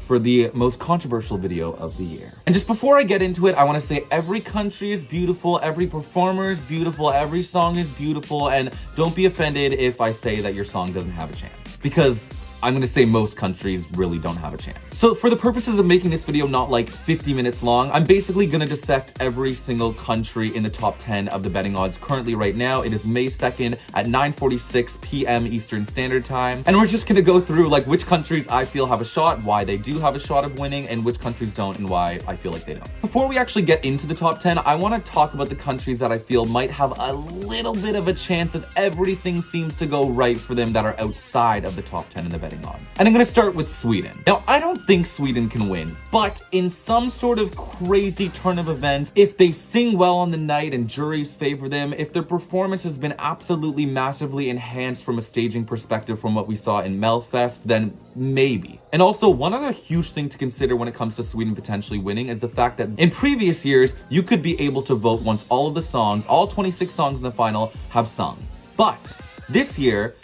For the most controversial video of the year. And just before I get into it, I want to say every country is beautiful, every performer is beautiful, every song is beautiful, and don't be offended if I say that your song doesn't have a chance, because I'm gonna say most countries really don't have a chance. So for the purposes of making this video not like 50 minutes long, I'm basically gonna dissect every single country in the top 10 of the betting odds currently right now. It is May 2nd at 9:46 p.m. Eastern Standard Time. And we're just gonna go through like which countries I feel have a shot, why they do have a shot of winning, and which countries don't and why I feel like they don't. Before we actually get into the top 10, I wanna talk about the countries that I feel might have a little bit of a chance if everything seems to go right for them that are outside of the top 10 in the betting odds. And I'm gonna start with Sweden. Now, I don't think Sweden can win, but in some sort of crazy turn of events, if they sing well on the night and juries favor them, if their performance has been absolutely massively enhanced from a staging perspective from what we saw in Melfest, then maybe. And also, one other huge thing to consider when it comes to Sweden potentially winning is the fact that in previous years, you could be able to vote once all of the songs, all 26 songs in the final, have sung. But this year,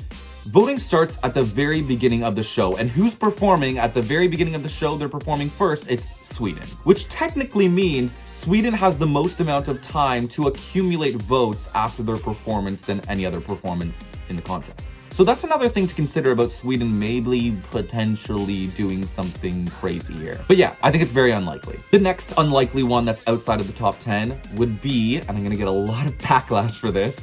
voting starts at the very beginning of the show, and who's performing at the very beginning of the show? They're performing first. It's Sweden, which technically means Sweden has the most amount of time to accumulate votes after their performance than any other performance in the contest. So that's another thing to consider about Sweden maybe potentially doing something crazy here. But yeah, I think it's very unlikely. The next unlikely one that's outside of the top 10 would be, and I'm gonna get a lot of backlash for this,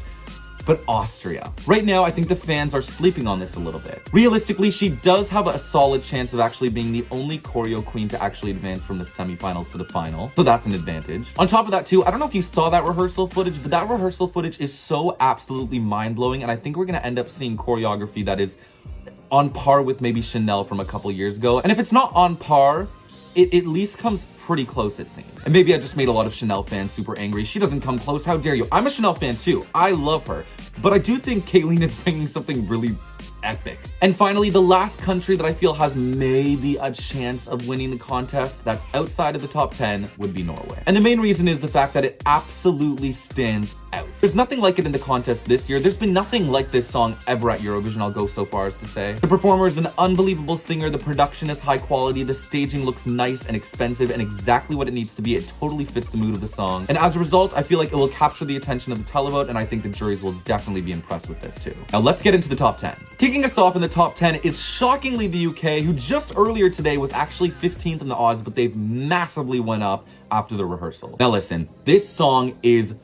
but Austria. Right now, I think the fans are sleeping on this a little bit. Realistically, she does have a solid chance of actually being the only choreo queen to actually advance from the semifinals to the final, so that's an advantage. On top of that too, I don't know if you saw that rehearsal footage, but that rehearsal footage is so absolutely mind-blowing, and I think we're gonna end up seeing choreography that is on par with maybe Chanel from a couple years ago. And if it's not on par, it at least comes pretty close, it seems. And maybe I just made a lot of Chanel fans super angry. She doesn't come close, how dare you? I'm a Chanel fan too, I love her. But I do think Kayleen is bringing something really epic. And finally, the last country that I feel has maybe a chance of winning the contest that's outside of the top 10 would be Norway. And the main reason is the fact that it absolutely stands out. There's nothing like it in the contest this year. There's been nothing like this song ever at Eurovision, I'll go so far as to say. The performer is an unbelievable singer, the production is high quality, the staging looks nice and expensive and exactly what it needs to be. It totally fits the mood of the song. And as a result, I feel like it will capture the attention of the televote, and I think the juries will definitely be impressed with this too. Now let's get into the top 10. Kicking us off in the top 10 is shockingly the UK, who just earlier today was actually 15th in the odds, but they've massively went up after the rehearsal. Now listen, this song is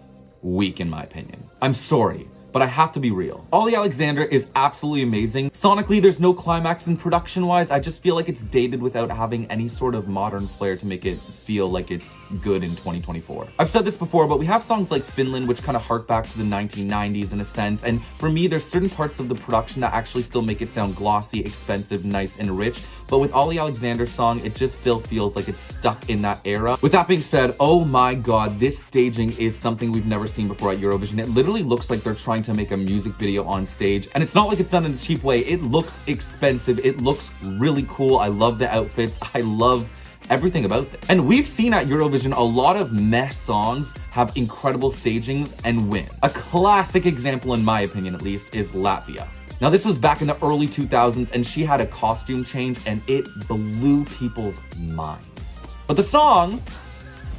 weak in my opinion. I'm sorry, but I have to be real. Ollie Alexander is absolutely amazing. Sonically, there's no climax, and production-wise, I just feel like it's dated without having any sort of modern flair to make it feel like it's good in 2024. I've said this before, but we have songs like Finland, which kind of hark back to the 1990s in a sense, and for me, there's certain parts of the production that actually still make it sound glossy, expensive, nice, and rich, but with Ollie Alexander's song, it just still feels like it's stuck in that era. With that being said, oh my god, this staging is something we've never seen before at Eurovision. It literally looks like they're trying to make a music video on stage, and it's not like it's done in a cheap way. It looks expensive, it looks really cool. I love the outfits, I love everything about this. And we've seen at Eurovision a lot of meh songs have incredible stagings and win. A classic example, in my opinion at least, is Latvia. Now this was back in the early 2000s, and she had a costume change and it blew people's minds. But the song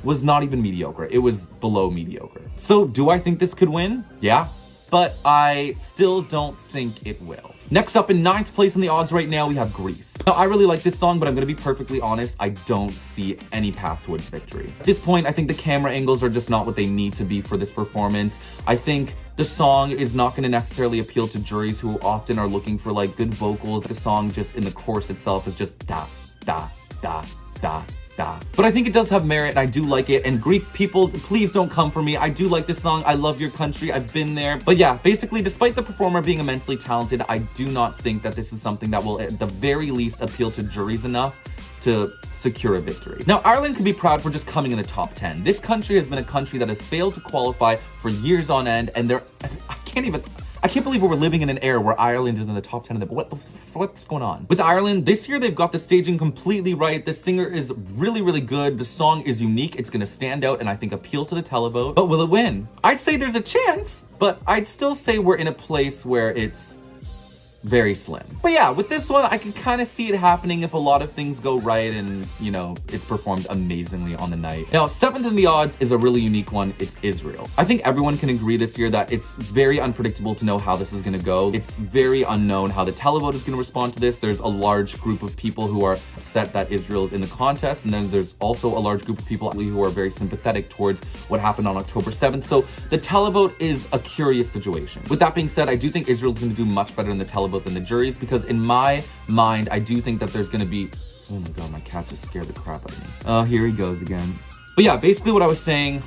was not even mediocre, it was below mediocre. So do I think this could win? Yeah, but I still don't think it will. Next up, in 9th place in the odds right now, we have Greece. Now, I really like this song, but I'm gonna be perfectly honest, I don't see any path towards victory. At this point, I think the camera angles are just not what they need to be for this performance. I think the song is not gonna necessarily appeal to juries who often are looking for like good vocals. The song just in the chorus itself is just da, da, da, da, da. But I think it does have merit, and I do like it. And Greek people, please don't come for me. I do like this song. I love your country. I've been there. But yeah, basically, despite the performer being immensely talented, I do not think that this is something that will at the very least appeal to juries enough to secure a victory. Now, Ireland can be proud for just coming in the top 10. This country has been a country that has failed to qualify for years on end, and I can't believe we're living in an era where Ireland is in the top 10 of the, what's going on? With Ireland, this year they've got the staging completely right. The singer is really, really good. The song is unique. It's gonna stand out and I think appeal to the televote. But will it win? I'd say there's a chance, but I'd still say we're in a place where it's very slim. But yeah, with this one, I can kind of see it happening if a lot of things go right and, you know, it's performed amazingly on the night. Now, seventh in the odds is a really unique one. It's Israel. I think everyone can agree this year that it's very unpredictable to know how this is going to go. It's very unknown how the televote is going to respond to this. There's a large group of people who are upset that Israel is in the contest, and then there's also a large group of people who are very sympathetic towards what happened on October 7th. So the televote is a curious situation. With that being said, I do think Israel is going to do much better in the televote than the juries, because in my mind, I do think that there's going to be, oh my god, my cat just scared the crap out of me. Oh, here he goes again. But yeah, basically what I was saying,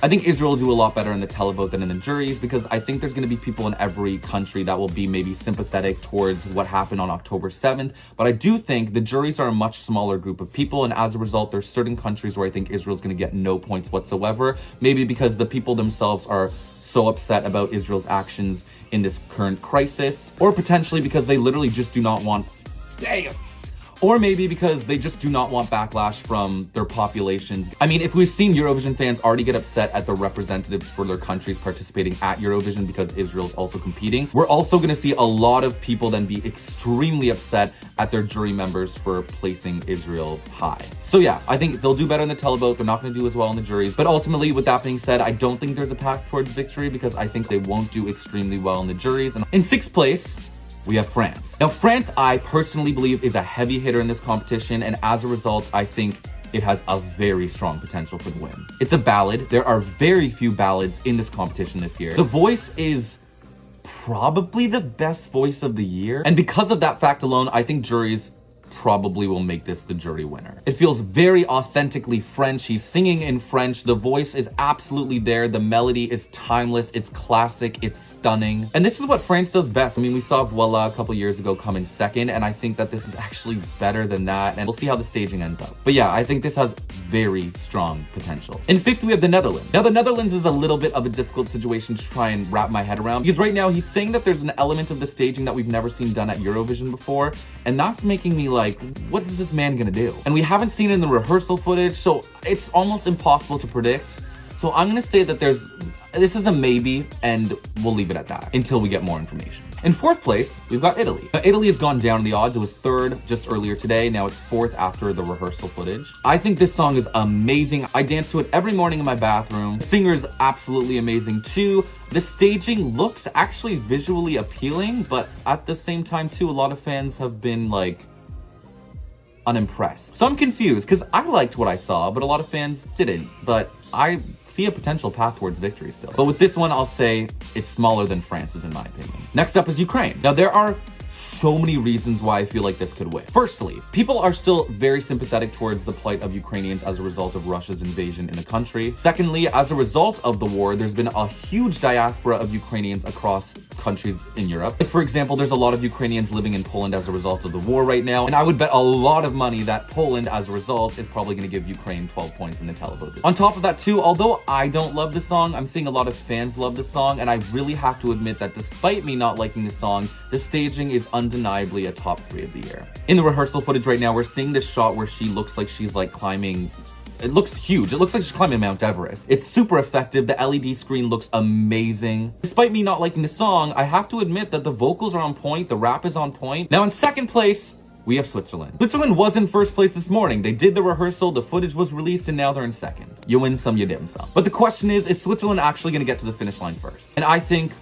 I think Israel will do a lot better in the televote than in the juries, because I think there's going to be people in every country that will be maybe sympathetic towards what happened on October 7th. But I do think the juries are a much smaller group of people, and as a result, there's certain countries where I think Israel's going to get no points whatsoever, maybe because the people themselves are so upset about Israel's actions in this current crisis, or potentially because they literally just do not want, or maybe because they just do not want backlash from their populations. I mean, if we've seen Eurovision fans already get upset at the representatives for their countries participating at Eurovision because Israel's also competing, we're also gonna see a lot of people then be extremely upset at their jury members for placing Israel high. So yeah, I think they'll do better in the televote. They're not gonna do as well in the juries. But ultimately, with that being said, I don't think there's a path towards victory, because I think they won't do extremely well in the juries. And in sixth place, we have France. Now, France, I personally believe, is a heavy hitter in this competition, and as a result, I think it has a very strong potential for the win. It's a ballad. There are very few ballads in this competition this year. The Voice is probably the best voice of the year, and because of that fact alone, I think juries probably will make this the jury winner. It feels very authentically French. He's singing in French. The voice is absolutely there. The melody is timeless. It's classic. It's stunning. And this is what France does best. I mean, we saw Voila a couple years ago come in second, and I think that this is actually better than that, and we'll see how the staging ends up. But yeah, I think this has very strong potential. In fifth, we have the Netherlands. Now, the Netherlands is a little bit of a difficult situation to try and wrap my head around, because right now he's saying that there's an element of the staging that we've never seen done at Eurovision before, and that's making me like, what is this man gonna do? And we haven't seen it in the rehearsal footage, so it's almost impossible to predict. So I'm gonna say that this is a maybe, and we'll leave it at that until we get more information. In fourth place, we've got Italy. Now, Italy has gone down in the odds. It was third just earlier today. Now it's fourth after the rehearsal footage. I think this song is amazing. I dance to it every morning in my bathroom. The singer is absolutely amazing too. The staging looks actually visually appealing, but at the same time too, a lot of fans have been like unimpressed. So I'm confused, because I liked what I saw, but a lot of fans didn't. But I see a potential path towards victory still. But with this one, I'll say it's smaller than France's in my opinion. Next up is Ukraine. Now, there are so many reasons why I feel like this could win. Firstly, people are still very sympathetic towards the plight of Ukrainians as a result of Russia's invasion in the country. Secondly, as a result of the war, there's been a huge diaspora of Ukrainians across countries in Europe. Like, for example, there's a lot of Ukrainians living in Poland as a result of the war right now, and I would bet a lot of money that Poland, as a result, is probably going to give Ukraine 12 points in the televote. On top of that too, although I don't love the song, I'm seeing a lot of fans love the song, and I really have to admit that despite me not liking the song, the staging is undeniably a top 3 of the year. In the rehearsal footage right now, we're seeing this shot where she looks like she's like climbing. It looks huge. It looks like she's climbing Mount Everest. It's super effective. The LED screen looks amazing. Despite me not liking the song, I have to admit that the vocals are on point. The rap is on point. Now in second place, we have Switzerland. Switzerland was in first place this morning. They did the rehearsal, the footage was released, and now they're in second. You win some, you dim some. But the question is Switzerland actually gonna get to the finish line first? And I think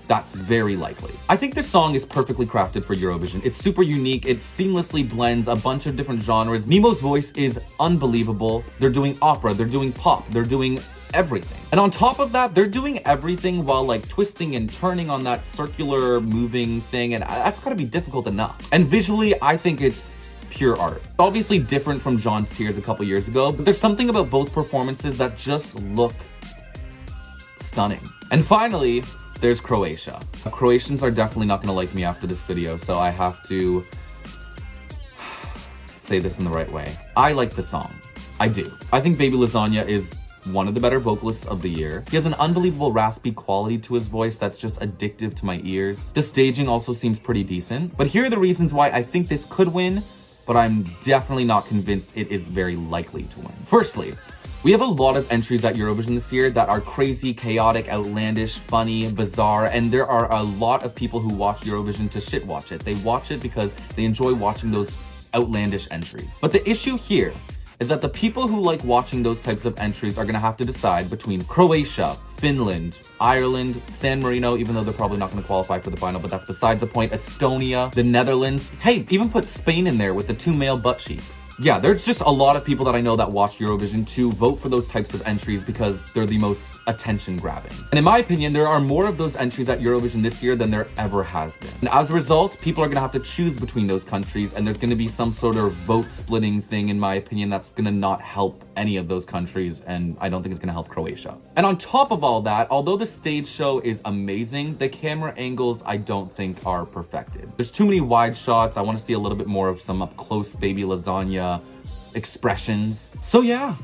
that's very likely. I think this song is perfectly crafted for Eurovision. It's super unique. It seamlessly blends a bunch of different genres. Nemo's voice is unbelievable. They're doing opera, they're doing pop, they're doing everything. And on top of that, they're doing everything while like twisting and turning on that circular moving thing, and that's gotta be difficult enough. And visually, I think it's pure art. It's obviously different from John's Tears a couple years ago, but there's something about both performances that just look stunning. And finally, there's Croatia. Croatians are definitely not gonna like me after this video, so I have to say this in the right way. I like the song. I do. I think Baby Lasagna is one of the better vocalists of the year. He has an unbelievable raspy quality to his voice that's just addictive to my ears. The staging also seems pretty decent. But here are the reasons why I think this could win, but I'm definitely not convinced it is very likely to win. Firstly, we have a lot of entries at Eurovision this year that are crazy, chaotic, outlandish, funny, bizarre, and there are a lot of people who watch Eurovision to shit watch it. They watch it because they enjoy watching those outlandish entries. But the issue here is that the people who like watching those types of entries are gonna have to decide between Croatia, Finland, Ireland, San Marino, even though they're probably not gonna qualify for the final, but that's besides the point, Estonia, the Netherlands. Hey, even put Spain in there with the 2 male butt cheeks. Yeah, there's just a lot of people that I know that watch Eurovision to vote for those types of entries because they're the most attention grabbing. And in my opinion, there are more of those entries at Eurovision this year than there ever has been. And as a result, people are gonna have to choose between those countries, and there's gonna be some sort of vote splitting thing, in my opinion, that's gonna not help any of those countries, and I don't think it's gonna help Croatia. And on top of all that, although the stage show is amazing, the camera angles I don't think are perfected. There's too many wide shots. I wanna see a little bit more of some up close baby lasagna expressions. So yeah,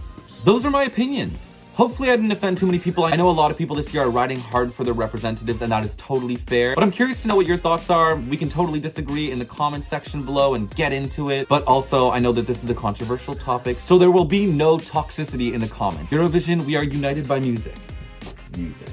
those are my opinions. Hopefully I didn't offend too many people. I know a lot of people this year are riding hard for their representatives, and that is totally fair. But I'm curious to know what your thoughts are. We can totally disagree in the comment section below and get into it. But also, I know that this is a controversial topic, so there will be no toxicity in the comments. Eurovision, we are united by music. Music.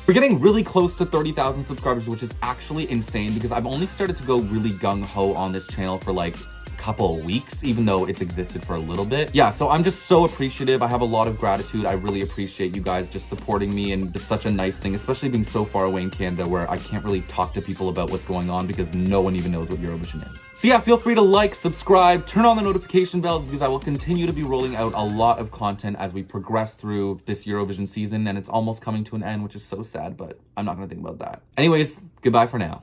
We're getting really close to 30,000 subscribers, which is actually insane because I've only started to go really gung-ho on this channel for like couple of weeks, even though it's existed for a little bit. Yeah, so I'm just so appreciative. I have a lot of gratitude. I really appreciate you guys just supporting me, and it's such a nice thing, especially being so far away in Canada where I can't really talk to people about what's going on because no one even knows what Eurovision is. So yeah, feel free to like, subscribe, turn on the notification bells because I will continue to be rolling out a lot of content as we progress through this Eurovision season, and it's almost coming to an end, which is so sad, but I'm not gonna think about that. Anyways, goodbye for now.